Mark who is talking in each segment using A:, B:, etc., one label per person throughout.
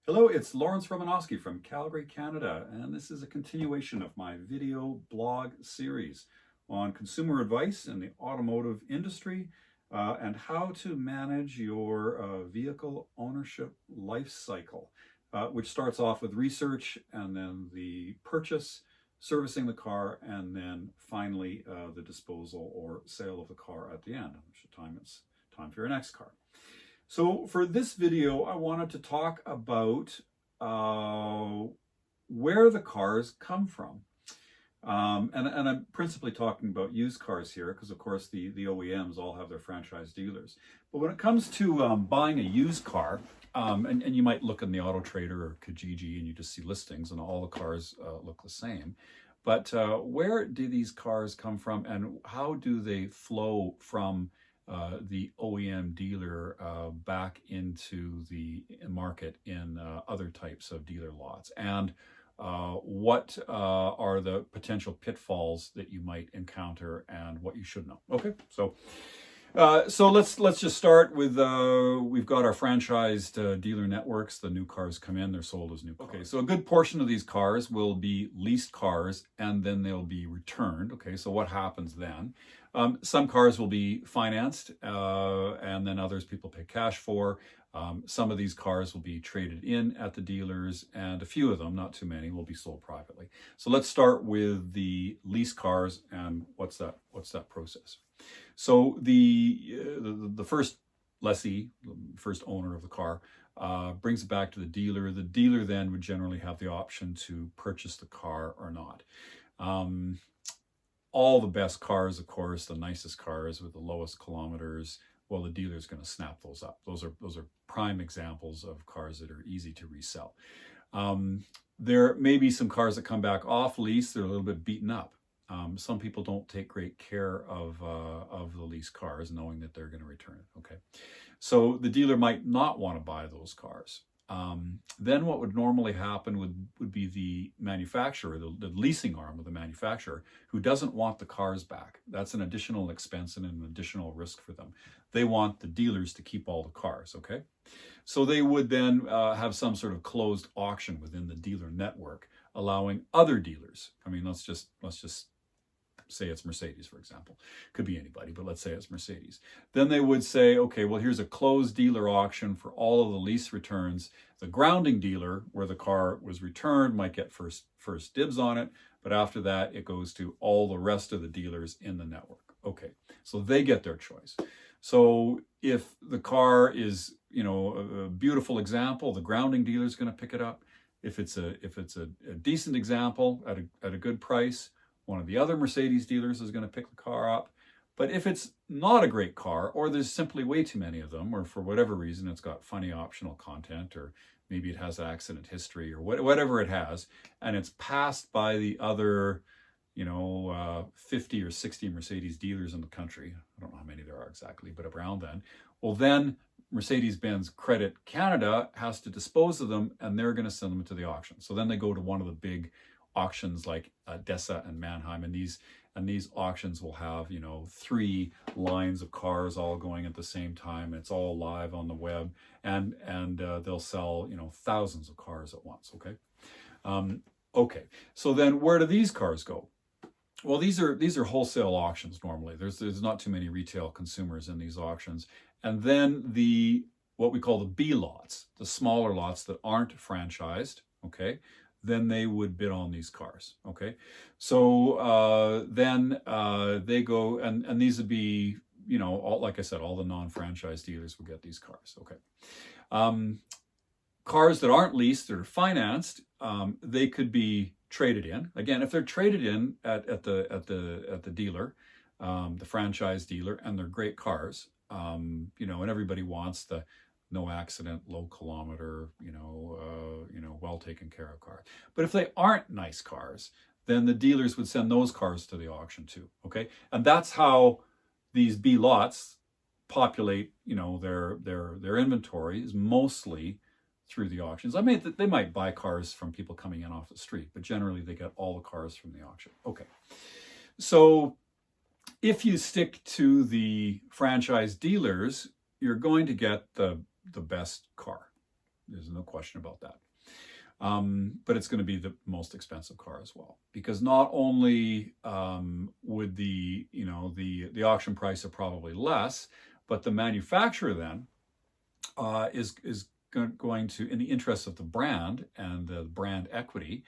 A: Hello, it's Romanosky from Calgary, Canada, and this is a continuation of my video blog series on consumer advice in the automotive industry and how to manage your vehicle ownership life cycle, which starts off with research and then the purchase, servicing the car, and then finally the disposal or sale of the car at the end, which is it's time for your next car. So for this video, I wanted to talk about where the cars come from. And I'm principally talking about used cars here because, of course, the OEMs all have their franchise dealers. But when it comes to buying a used car, and you might look in the Auto Trader or Kijiji and you just see listings and all the cars look the same. But where do these cars come from and how do they flow from the OEM dealer back into the market in other types of dealer lots, and what are the potential pitfalls that you might encounter and what you should know. Okay, so let's just start with we've got our franchised dealer networks. The new cars come in, they're sold as new cars. Okay, so a good portion of these cars will be leased cars and then they'll be returned. Okay, so what happens then? Some cars will be financed and then others people pay cash for. Some of these cars will be traded in at the dealers, and a few of them, not too many, will be sold privately. So let's start with the lease cars and what's that process. So the first lessee, the first owner of the car, brings it back to the dealer. The dealer then would generally have the option to purchase the car or not. All the best cars, of course, the nicest cars with the lowest kilometers, well, the dealer's going to snap those up. Those are prime examples of cars that are easy to resell. There may be some cars that come back off lease. They're a little bit beaten up. Some people don't take great care of the lease cars, knowing that they're going to return it. Okay, so the dealer might not want to buy those cars. Then what would normally happen would be the manufacturer, the leasing arm of the manufacturer, who doesn't want the cars back. That's an additional expense and an additional risk for them. They want the dealers to keep all the cars, okay? So they would then have some sort of closed auction within the dealer network, allowing other dealers. I mean, let's just say it's Mercedes, for example. Could be anybody, but let's say it's Mercedes. Then they would say, okay, well, here's a closed dealer auction for all of the lease returns. The grounding dealer, where the car was returned, might get first dibs on it, but after that, it goes to all the rest of the dealers in the network. Okay, so they get their choice. So if the car is, a beautiful example, the grounding dealer is going to pick it up. If it's a decent example at a good price, one of the other Mercedes dealers is going to pick the car up. But if it's not a great car, or there's simply way too many of them, or for whatever reason it's got funny optional content, or maybe it has accident history, or whatever it has, and it's passed by the other 50 or 60 Mercedes dealers in the country, I don't know how many there are exactly, but around then, well, then Mercedes-Benz Credit Canada has to dispose of them, and they're going to send them to the auction. So then they go to one of the big auctions like Dessa and Mannheim, and these auctions will have 3 lines of cars all going at the same time. It's all live on the web, and they'll sell thousands of cars at once. Okay, okay. So then where do these cars go? Well, these are wholesale auctions normally. There's not too many retail consumers in these auctions, and then what we call the B lots, the smaller lots that aren't franchised. Okay. Then they would bid on these cars. Okay, so then they go, and these would be, like I said, all the non-franchise dealers will get these cars. Okay, cars that aren't leased or financed, they could be traded in. Again, if they're traded in at the dealer, the franchise dealer, and they're great cars, and everybody wants the no accident, low kilometer, well taken care of car. But if they aren't nice cars, then the dealers would send those cars to the auction too. Okay, and that's how these B lots populate. Their inventory is mostly through the auctions. I mean, they might buy cars from people coming in off the street, but generally they get all the cars from the auction. Okay, so if you stick to the franchise dealers, you're going to get the best car. There's no question about that. But it's going to be the most expensive car as well, because not only would the auction price are probably less, but the manufacturer then is going to, in the interest of the brand and the brand equity,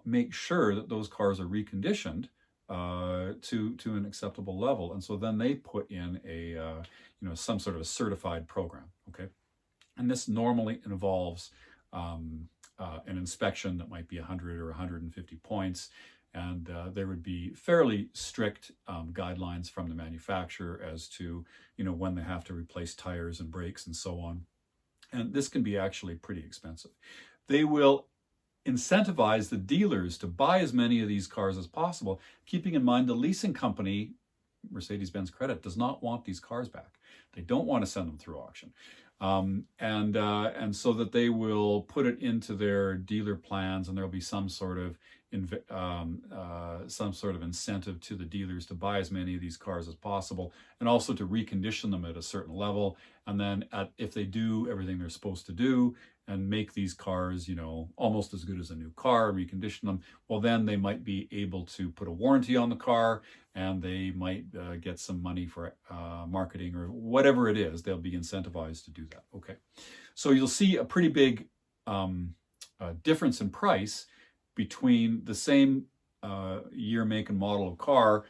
A: make sure that those cars are reconditioned to an acceptable level, and so then they put in a some sort of a certified program. Okay, and this normally involves an inspection that might be 100 or 150 points, and there would be fairly strict guidelines from the manufacturer as to when they have to replace tires and brakes and so on. And this can be actually pretty expensive. They will incentivize the dealers to buy as many of these cars as possible, keeping in mind the leasing company, Mercedes-Benz Credit, does not want these cars back. They don't want to send them through auction. And so that they will put it into their dealer plans, and there'll be some sort of incentive to the dealers to buy as many of these cars as possible, and also to recondition them at a certain level. And then if they do everything they're supposed to do and make these cars, almost as good as a new car, recondition them, well, then they might be able to put a warranty on the car, and they might get some money for marketing or whatever it is. They'll be incentivized to do that. Okay, so you'll see a pretty big difference in price between the same year, make, and model of car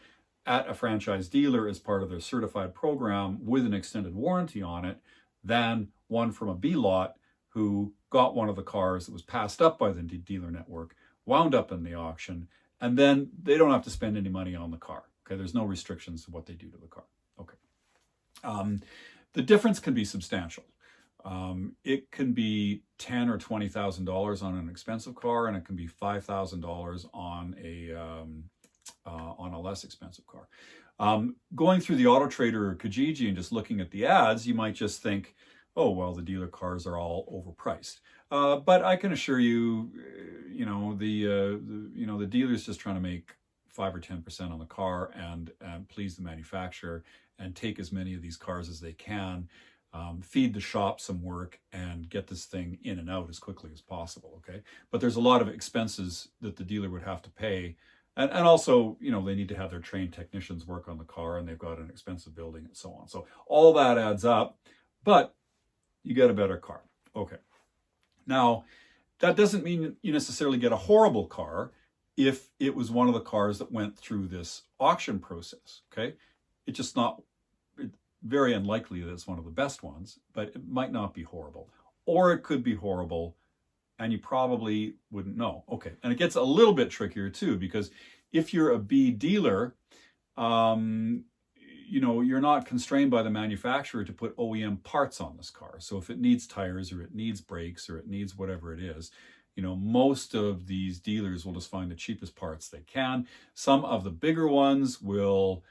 A: at a franchise dealer as part of their certified program with an extended warranty on it, than one from a B lot who got one of the cars that was passed up by the dealer network, wound up in the auction, and then they don't have to spend any money on the car. Okay, there's no restrictions to what they do to the car. Okay, the difference can be substantial. It can be $10,000 or $20,000 on an expensive car, and it can be $5,000 on a less expensive car. Going through the Auto Trader or Kijiji and just looking at the ads, you might just think, oh, well, the dealer cars are all overpriced. But I can assure you, the dealer's just trying to make 5 or 10% on the car and please the manufacturer and take as many of these cars as they can, feed the shop some work, and get this thing in and out as quickly as possible. Okay, but there's a lot of expenses that the dealer would have to pay. And also, they need to have their trained technicians work on the car, and they've got an expensive building and so on. So all that adds up, but you get a better car. Okay. Now, that doesn't mean you necessarily get a horrible car if it was one of the cars that went through this auction process. Okay. It's just very unlikely that it's one of the best ones, but it might not be horrible. Or it could be horrible, and you probably wouldn't know. Okay, and it gets a little bit trickier too, because if you're a B dealer, you're not constrained by the manufacturer to put OEM parts on this car. So if it needs tires, or it needs brakes, or it needs whatever it is, most of these dealers will just find the cheapest parts they can. Some of the bigger ones will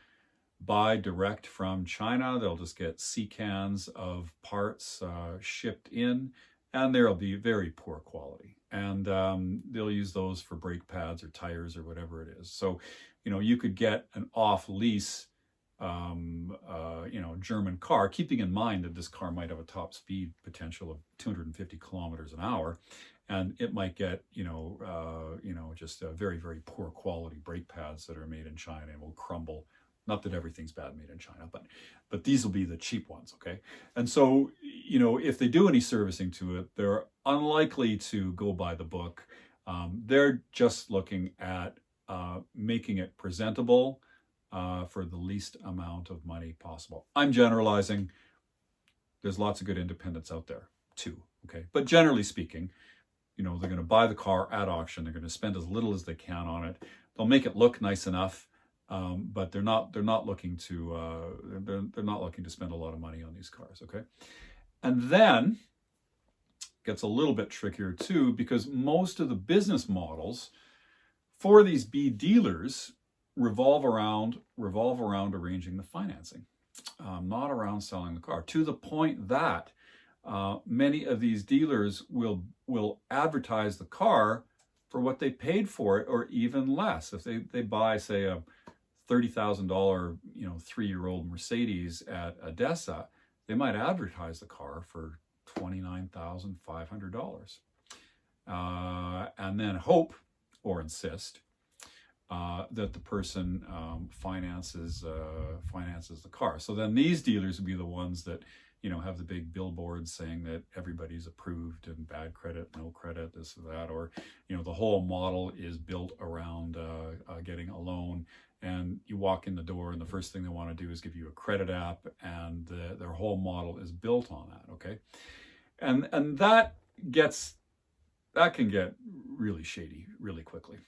A: buy direct from China. They'll just get C-cans of parts shipped in, and they'll be very poor quality. And they'll use those for brake pads or tires or whatever it is. So, you could get an off-lease, German car, keeping in mind that this car might have a top speed potential of 250 kilometers an hour. And it might get, just very, very poor quality brake pads that are made in China and will crumble. Not that everything's bad made in China, but these will be the cheap ones, okay? And so, if they do any servicing to it, they're unlikely to go by the book. They're just looking at making it presentable for the least amount of money possible. I'm generalizing. There's lots of good independents out there too, okay? But generally speaking, they're going to buy the car at auction. They're going to spend as little as they can on it. They'll make it look nice enough. But they're not looking to spend a lot of money on these cars. Okay, and then it gets a little bit trickier too, because most of the business models for these B dealers revolve around arranging the financing, not around selling the car. To the point that many of these dealers will advertise the car for what they paid for it, or even less. If they buy, say, a $30,000, 3-year-old Mercedes at Odessa, they might advertise the car for $29,500. And then hope or insist that the person finances the car. So then these dealers would be the ones that, you know, have the big billboards saying that everybody's approved and bad credit, no credit, this or that, or, you know, the whole model is built around getting a loan. And you walk in the door and the first thing they want to do is give you a credit app, and their whole model is built on that, okay? And that can get really shady really quickly.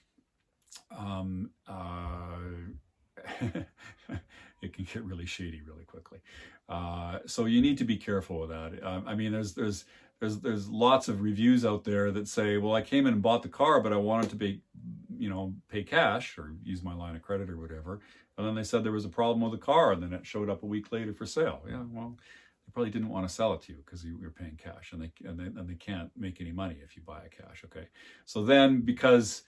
A: It can get really shady really quickly. So you need to be careful with that. I mean, there's lots of reviews out there that say, well, I came in and bought the car, but I wanted to pay cash or use my line of credit or whatever. And then they said there was a problem with the car, and then it showed up a week later for sale. Yeah, well, they probably didn't want to sell it to you because you were paying cash, and they can't make any money if you buy it cash. Okay, so then because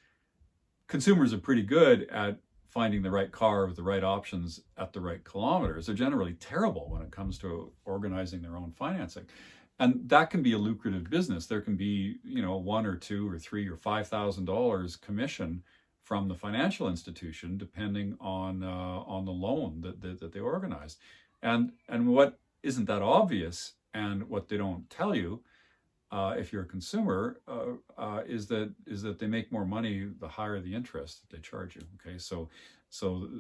A: consumers are pretty good at finding the right car with the right options at the right kilometers, they're generally terrible when it comes to organizing their own financing. And that can be a lucrative business. There can be, you know, $1 or $2 or $3 or $5,000 commission from the financial institution, depending on the loan that they organize. And what isn't that obvious, and what they don't tell you, if you're a consumer, is that they make more money the higher the interest that they charge you. Okay, so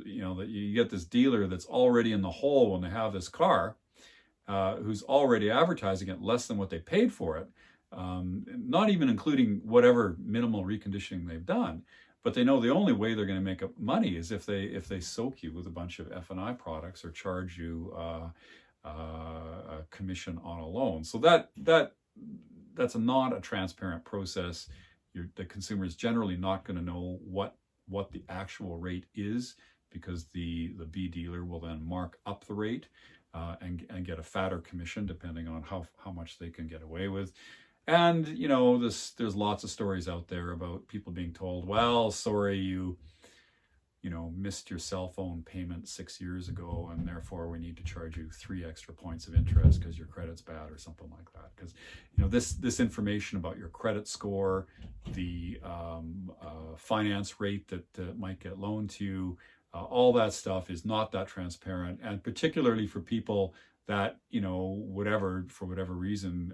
A: you know that you get this dealer that's already in the hole when they have this car, who's already advertising it less than what they paid for it, not even including whatever minimal reconditioning they've done. But they know the only way they're going to make up money is if they soak you with a bunch of F&I products or charge you a commission on a loan. So that's not a transparent process. The consumer is generally not going to know what the actual rate is, because the B dealer will then mark up the rate and get a fatter commission depending on how much they can get away with. And, you know, there's lots of stories out there about people being told, well, sorry, you missed your cell phone payment 6 years ago, and therefore we need to charge you 3 extra points of interest because your credit's bad, or something like that. Because, you know, this information about your credit score, the finance rate that might get loaned to you, all that stuff is not that transparent. And particularly for people that, you know, for whatever reason,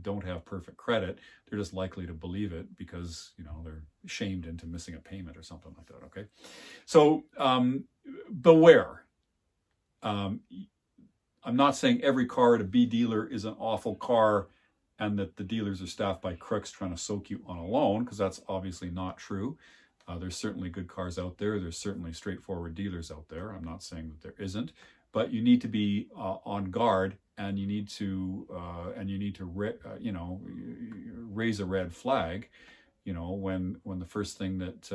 A: don't have perfect credit, they're just likely to believe it because, you know, they're shamed into missing a payment or something like that, okay? So beware. I'm not saying every car at a B dealer is an awful car and that the dealers are staffed by crooks trying to soak you on a loan, because that's obviously not true. There's certainly good cars out there. There's certainly straightforward dealers out there. I'm not saying that there isn't. But you need to be on guard, and you need to raise a red flag, you know, when the first thing that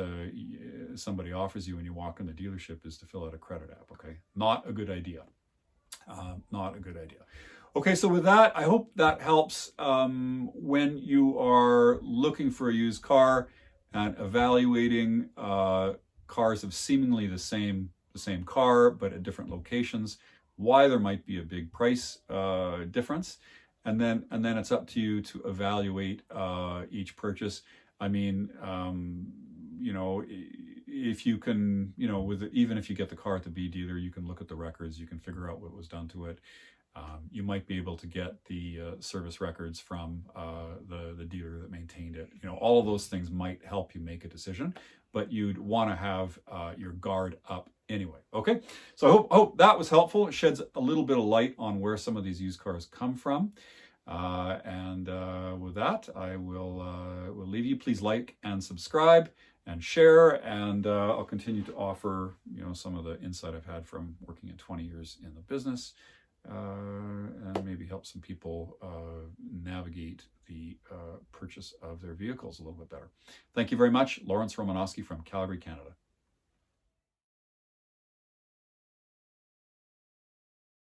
A: somebody offers you when you walk in the dealership is to fill out a credit app. Okay, not a good idea. Not a good idea. Okay, so with that, I hope that helps when you are looking for a used car and evaluating cars of seemingly the same car but at different locations, why there might be a big price difference, and then it's up to you to evaluate each purchase. I mean, you know, if you can, you know, even if you get the car at the B dealer, you can look at the records, you can figure out what was done to it. You might be able to get the service records from the dealer that maintained it. You know, all of those things might help you make a decision, but you'd want to have your guard up anyway. Okay, so I hope that was helpful. It sheds a little bit of light on where some of these used cars come from. And with that, I will leave you. Please like and subscribe and share, and I'll continue to offer, you know, some of the insight I've had from working in 20 years in the business. And maybe help some people navigate the purchase of their vehicles a little bit better. Thank you very much. Lawrence Romanosky from Calgary, Canada.